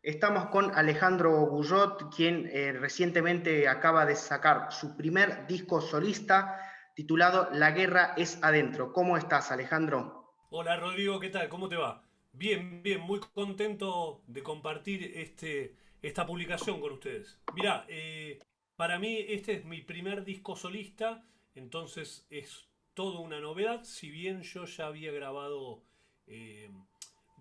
Estamos con Alejandro Guyot, quien recientemente acaba de sacar su primer disco solista titulado La guerra es adentro. ¿Cómo estás, Alejandro? Hola Rodrigo, ¿qué tal? ¿Cómo te va? Bien, bien, muy contento de compartir esta publicación con ustedes. Mirá, para mí este es mi primer disco solista, entonces es toda una novedad, si bien yo ya había grabado eh,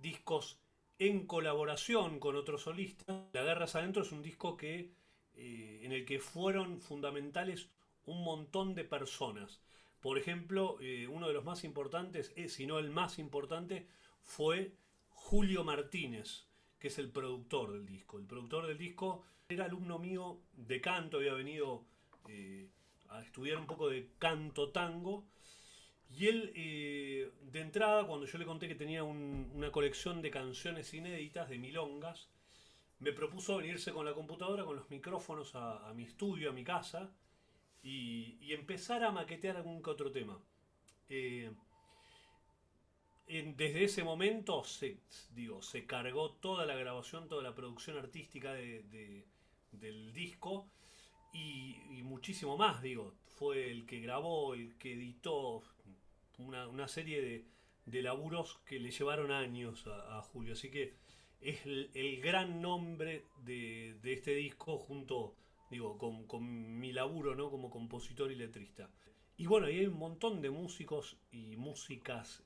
discos en colaboración con otros solistas. La Guerra es Adentro es un disco en el que fueron fundamentales un montón de personas. Por ejemplo, uno de los más importantes, si no el más importante, fue Julio Martínez, que es el productor del disco. El productor del disco era alumno mío de canto, había venido eh, a estudiar un poco de canto tango. Y él, de entrada, cuando yo le conté que tenía una colección de canciones inéditas, de milongas, me propuso venirse con la computadora, con los micrófonos a mi estudio, a mi casa, y empezar a maquetear algún que otro tema. Eh, Desde ese momento se cargó toda la grabación, toda la producción artística del disco y muchísimo más, digo. Fue el que grabó, el que editó una serie de laburos que le llevaron años a Julio. Así que es el gran nombre de este disco junto, digo, con mi laburo, ¿no? Como compositor y letrista. Y bueno, y hay un montón de músicos y músicas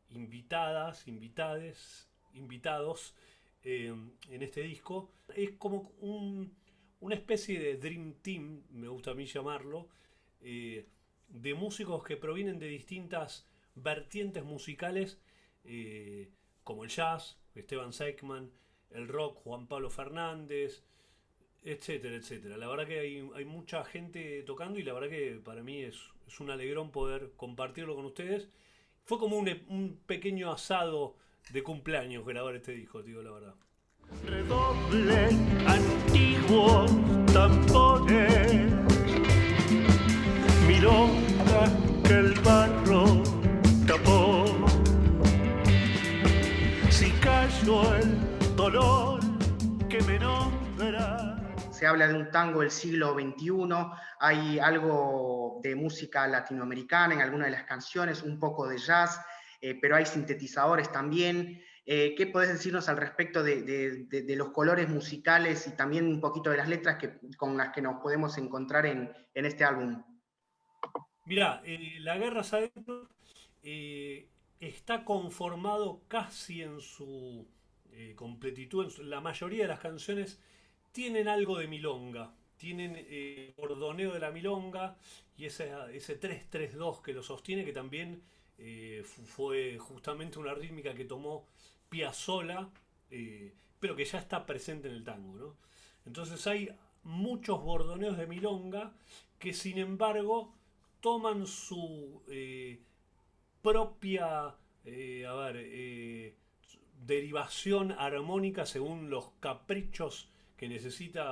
invitados en este disco. Es como una especie de Dream Team, me gusta a mí llamarlo, eh, de músicos que provienen de distintas vertientes musicales, eh, como el jazz, Esteban Seckman, el rock, Juan Pablo Fernández, etcétera, etcétera. La verdad que hay mucha gente tocando y la verdad que para mí es un alegrón poder compartirlo con ustedes. Fue como un pequeño asado de cumpleaños grabar este disco, digo la verdad. Redoble antiguos tambores, milonga que el barro tapó. Si cayó el dolor que me nombra. Se habla de un tango del siglo XXI, hay algo de música latinoamericana en alguna de las canciones, un poco de jazz, pero hay sintetizadores también. ¿Qué podés decirnos al respecto de los colores musicales y también un poquito de las letras con las que nos podemos encontrar en este álbum? Mirá, La Guerra Adentro eh, está conformado casi en su completitud. La mayoría de las canciones tienen algo de milonga, tienen bordoneo de la milonga y ese 3-3-2 que lo sostiene, que también fue justamente una rítmica que tomó Piazzolla, pero que ya está presente en el tango, ¿no? Entonces hay muchos bordoneos de milonga que sin embargo toman su propia derivación armónica según los caprichos que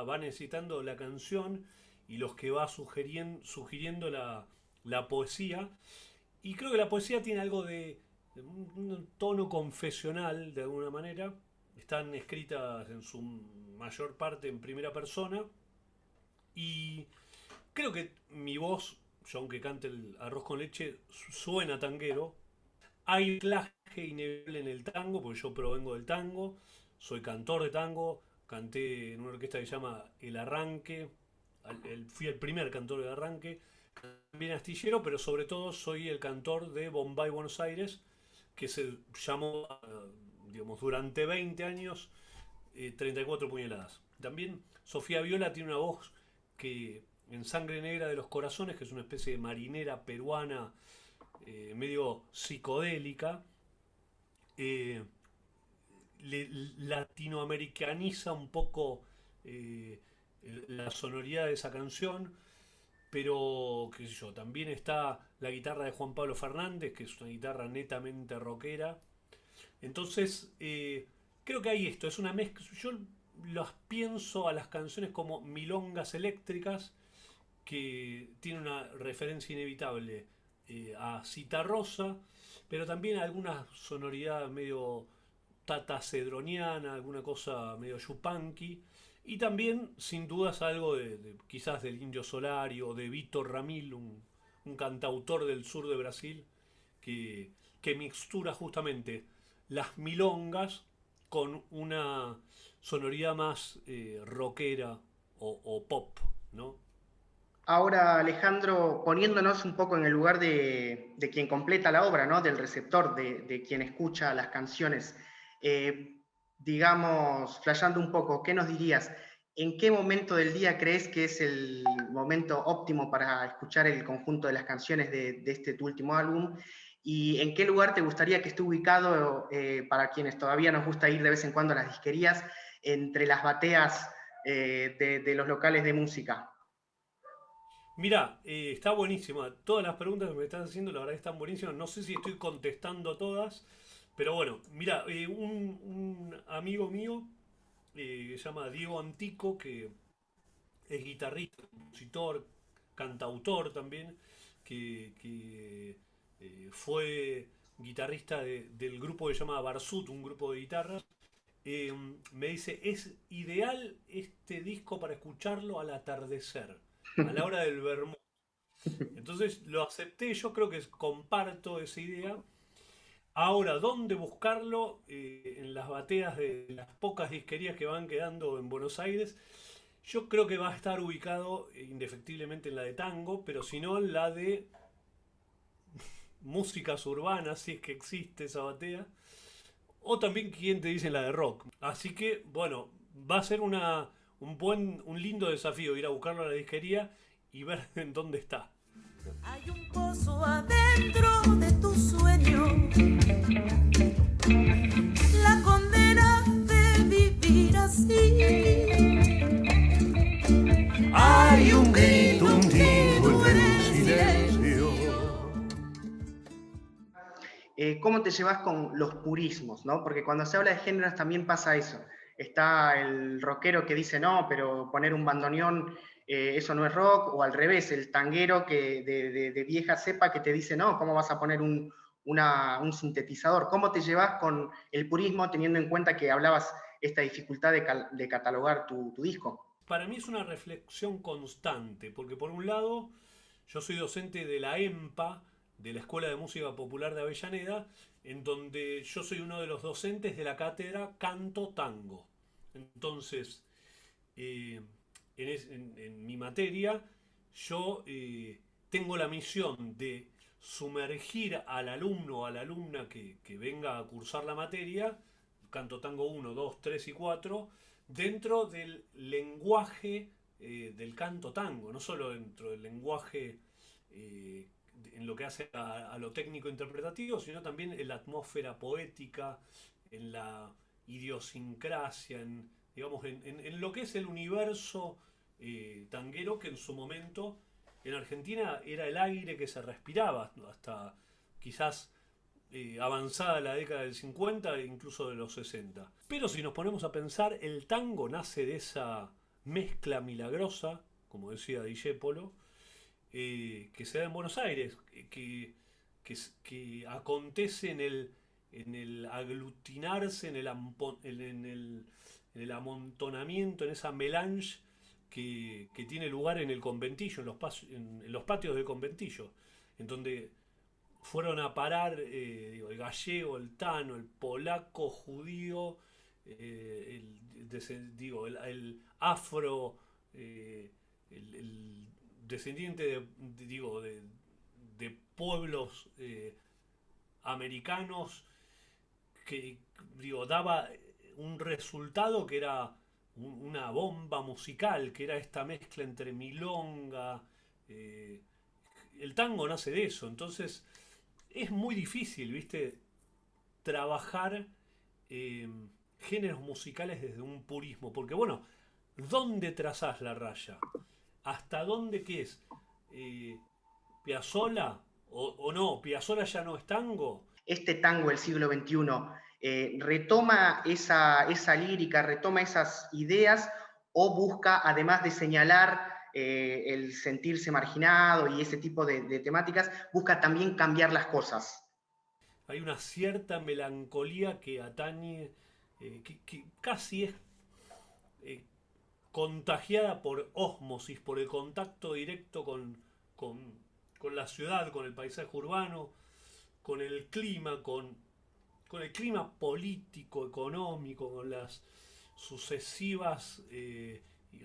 va necesitando la canción y los que va sugiriendo la poesía. Y creo que la poesía tiene algo de un tono confesional de alguna manera. Están escritas en su mayor parte en primera persona. Y creo que mi voz, yo aunque cante el arroz con leche, suena tanguero. Hay un claje inevitable en el tango, porque yo provengo del tango, soy cantor de tango, canté en una orquesta que se llama El Arranque, fui el primer cantor de Arranque, también astillero, pero sobre todo soy el cantor de Bombay, Buenos Aires, que se llamó, digamos, durante 20 años 34 puñaladas. También Sofía Viola tiene una voz que en Sangre Negra de los Corazones, que es una especie de marinera peruana medio psicodélica, eh, latinoamericaniza un poco eh, la sonoridad de esa canción, pero qué sé yo, también está la guitarra de Juan Pablo Fernández, que es una guitarra netamente rockera. Entonces, creo que hay esto, es una mezcla. Yo las pienso a las canciones como milongas eléctricas, que tiene una referencia inevitable a Citarrosa, pero también alguna sonoridad medio Tata Cedroniana, alguna cosa medio yupanqui. Y también, sin dudas, algo quizás del Indio Solari o de Vitor Ramil, un cantautor del sur de Brasil, que mixtura justamente las milongas con una sonoridad más rockera o pop, ¿no? Ahora, Alejandro, poniéndonos un poco en el lugar de quien completa la obra, ¿no? Del receptor, de quien escucha las canciones, eh, digamos, flasheando un poco, ¿qué nos dirías? ¿En qué momento del día crees que es el momento óptimo para escuchar el conjunto de las canciones de este tu último álbum? ¿Y en qué lugar te gustaría que esté ubicado, para quienes todavía nos gusta ir de vez en cuando a las disquerías, entre las bateas de los locales de música? Mira, está buenísima. Todas las preguntas que me están haciendo, la verdad que están buenísimas. No sé si estoy contestando todas, pero bueno, mira, un amigo mío que se llama Diego Antico, que es guitarrista, compositor, cantautor también, que fue guitarrista del grupo que se llama Barsut, un grupo de guitarras. eh, Me dice, es ideal este disco para escucharlo al atardecer, a la hora del vermut. Entonces lo acepté, yo creo que comparto esa idea. Ahora, ¿dónde buscarlo? En las bateas de las pocas disquerías que van quedando en Buenos Aires. Yo creo que va a estar ubicado indefectiblemente en la de tango, pero si no en la de músicas urbanas, si es que existe esa batea. O también, ¿quién te dice la de rock? Así que, bueno, va a ser un lindo desafío ir a buscarlo a la disquería y ver en dónde está. Hay un pozo adentro de tu sueño, la condena de vivir así. Hay un grito hundido en el silencio. ¿Cómo te llevas con los purismos, ¿no? Porque cuando se habla de géneros también pasa eso. Está el rockero que dice, no, pero poner un bandoneón, eso no es rock, o al revés, el tanguero de vieja cepa que te dice, no, ¿cómo vas a poner un sintetizador? ¿Cómo te llevas con el purismo teniendo en cuenta que hablabas esta dificultad de catalogar tu disco? Para mí es una reflexión constante, porque por un lado, yo soy docente de la EMPA, de la Escuela de Música Popular de Avellaneda, en donde yo soy uno de los docentes de la cátedra Canto Tango. Entonces, en mi materia, yo tengo la misión de sumergir al alumno o a la alumna que venga a cursar la materia, Canto Tango 1, 2, 3 y 4, dentro del lenguaje del canto tango, no solo dentro del lenguaje en lo que hace a lo técnico interpretativo, sino también en la atmósfera poética, en la idiosincrasia, digamos, en lo que es el universo tanguero, que en su momento en Argentina era el aire que se respiraba, hasta quizás avanzada la década del 50 e incluso de los 60. Pero si nos ponemos a pensar, el tango nace de esa mezcla milagrosa, como decía Discépolo, que se da en Buenos Aires, que acontece en el aglutinarse, en el amontonamiento, en esa melange que tiene lugar en el conventillo, en los patios del conventillo, en donde fueron a parar el gallego, el tano, el polaco, judío, el afro, el descendiente de pueblos americanos, que daba un resultado que era una bomba musical, que era esta mezcla entre milonga. El tango nace de eso, entonces es muy difícil, ¿viste? Trabajar géneros musicales desde un purismo, porque bueno, ¿dónde trazás la raya? ¿Hasta dónde qué es? ¿Piazzolla? ¿O no? ¿Piazzolla ya no es tango? Este tango del siglo XXI retoma esa lírica, retoma esas ideas, o busca, además de señalar el sentirse marginado y ese tipo de temáticas, busca también cambiar las cosas. hay una cierta melancolía que atañe, que casi es eh, contagiada por ósmosis, por el contacto directo con, con la ciudad, con el paisaje urbano, con el clima, con el clima político, económico, con las sucesivas y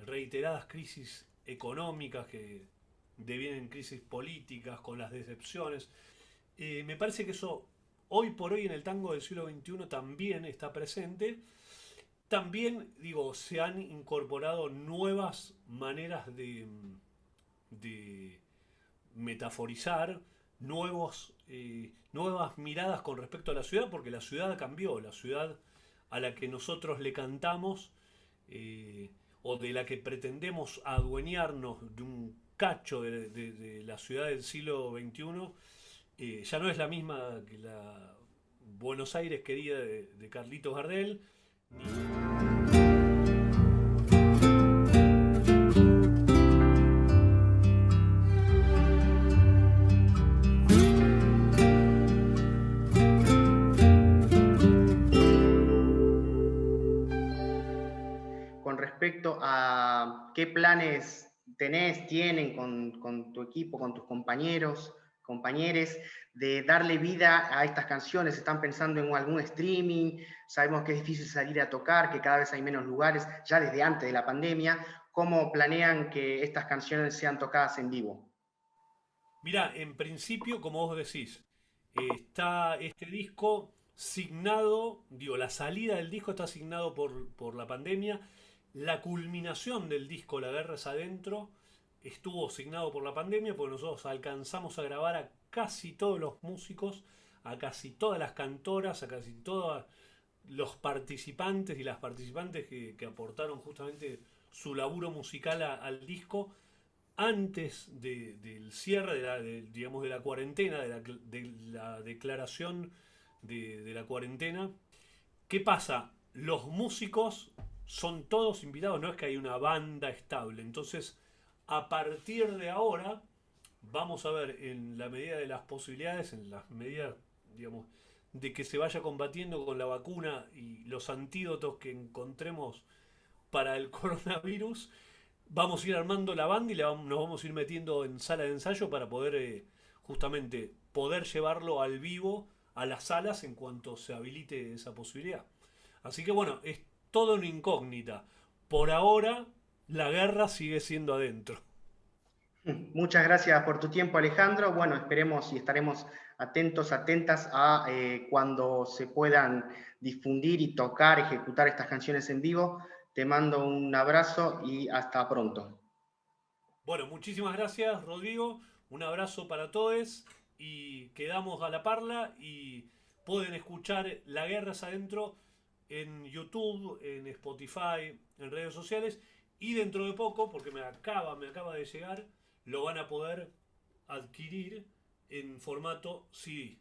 reiteradas crisis económicas que devienen crisis políticas, con las decepciones. Me parece que eso hoy por hoy en el tango del siglo XXI también está presente. También, digo, se han incorporado nuevas maneras de metaforizar, nuevas miradas con respecto a la ciudad, porque la ciudad cambió, la ciudad a la que nosotros le cantamos o de la que pretendemos adueñarnos de un cacho de la ciudad del siglo XXI, ya no es la misma que la Buenos Aires querida de Carlitos Gardel, Con respecto a qué planes tienen con tu equipo, con tus compañeros, de darle vida a estas canciones. ¿Están pensando en algún streaming? Sabemos que es difícil salir a tocar, que cada vez hay menos lugares, ya desde antes de la pandemia. ¿Cómo planean que estas canciones sean tocadas en vivo? Mirá, en principio, como vos decís, está este disco signado, digo, la salida del disco está signado por la pandemia, la culminación del disco La Guerra es Adentro estuvo signado por la pandemia porque nosotros alcanzamos a grabar a casi todos los músicos, a casi todas las cantoras, a casi todos los participantes y las participantes que aportaron justamente su laburo musical al disco antes del cierre digamos, de la cuarentena, de la declaración de la cuarentena. ¿Qué pasa? Los músicos son todos invitados, no es que hay una banda estable. Entonces, a partir de ahora, vamos a ver en la medida de las posibilidades, en las medidas, digamos, de que se vaya combatiendo con la vacuna y los antídotos que encontremos para el coronavirus, vamos a ir armando la banda y nos vamos a ir metiendo en sala de ensayo para poder justamente poder llevarlo al vivo a las salas en cuanto se habilite esa posibilidad. Así que bueno, es todo una incógnita. Por ahora, la guerra sigue siendo adentro. Muchas gracias por tu tiempo, Alejandro. Bueno, esperemos y estaremos atentos, atentas a cuando se puedan difundir y tocar, ejecutar estas canciones en vivo. Te mando un abrazo y hasta pronto. Bueno, muchísimas gracias, Rodrigo. Un abrazo para todos y quedamos a la parla y pueden escuchar La Guerra es Adentro en YouTube, en Spotify, en redes sociales y dentro de poco, porque me acaba de llegar, lo van a poder adquirir en formato CD.